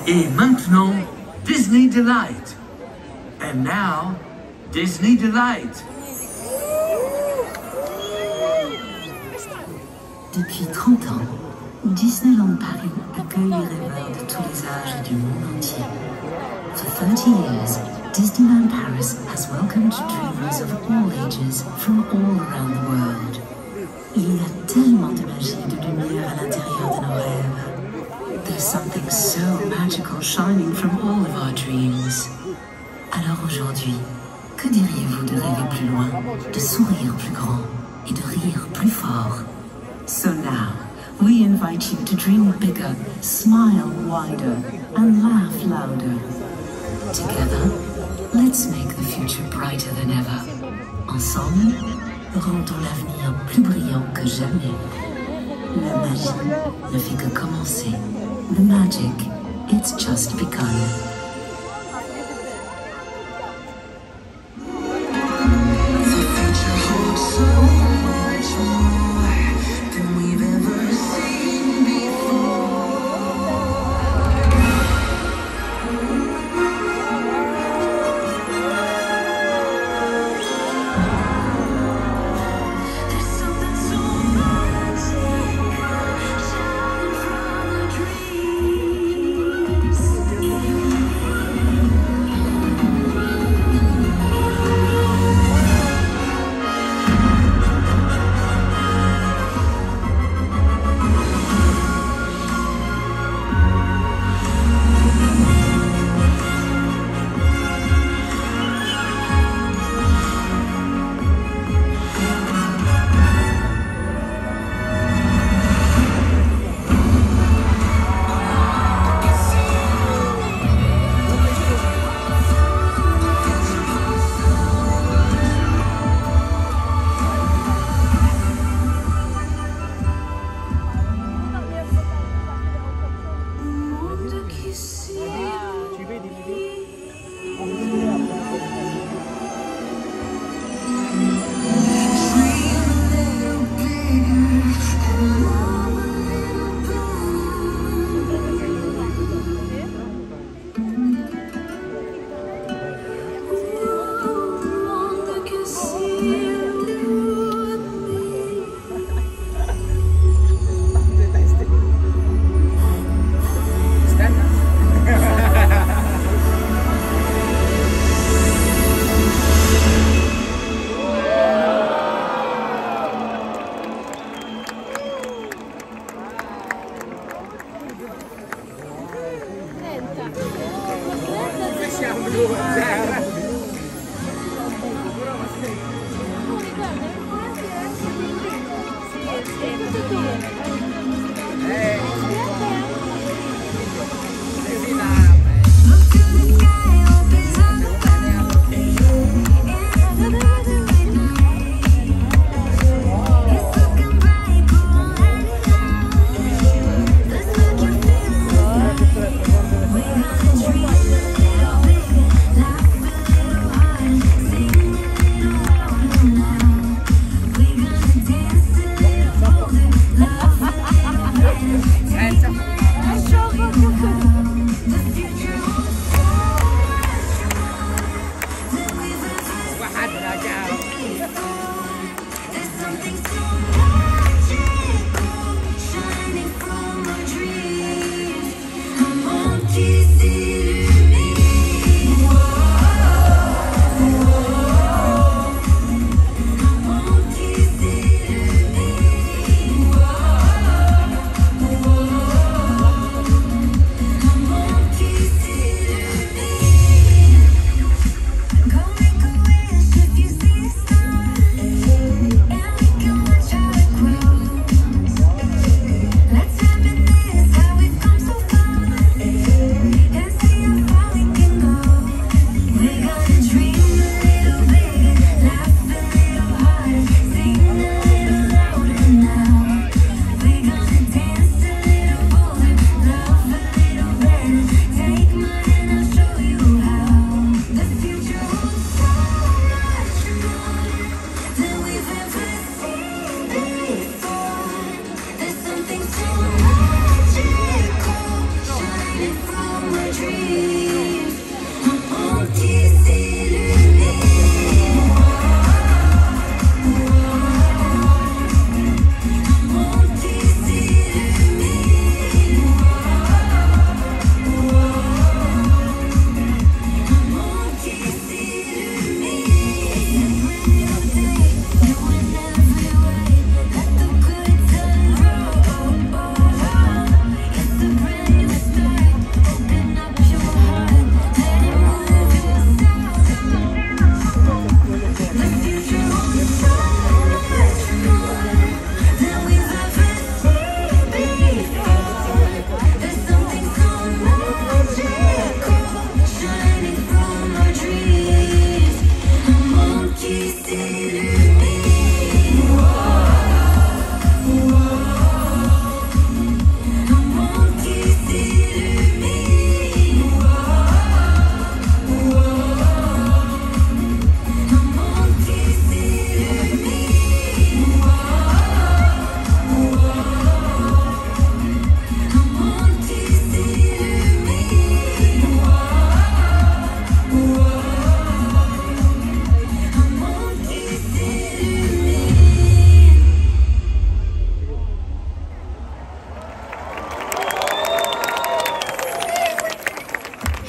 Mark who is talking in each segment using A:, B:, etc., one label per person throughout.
A: Et maintenant, Disney Delight. And now, Disney Delight.
B: Depuis 30 ans, Disneyland Paris accueille les rêveurs de tous les âges et du monde entier. For 30 years, Disneyland Paris has welcomed dreamers of all ages from all around the world. Il y a tellement de magie et de lumière à l'intérieur de nos rêves. There's something so magical shining from all of our dreams. Alors aujourd'hui, que diriez-vous de rêver plus loin, de sourire plus grand et de rire plus fort? So now, we invite you to dream bigger, smile wider, and laugh louder. Together, let's make the future brighter than ever. Ensemble, rendons l'avenir plus brillant que jamais. La magie ne fait que commencer. The magic, it's just begun. Like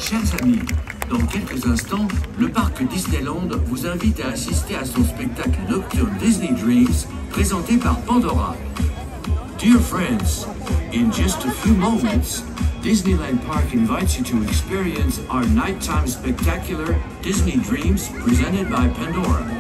A: Chers amis, dans quelques instants, le parc Disneyland vous invite à assister à son spectacle nocturne Disney Dreams, présenté par Pandora. Dear friends, in just a few moments, Disneyland Park invites you to experience our nighttime spectacular Disney Dreams presented by Pandora.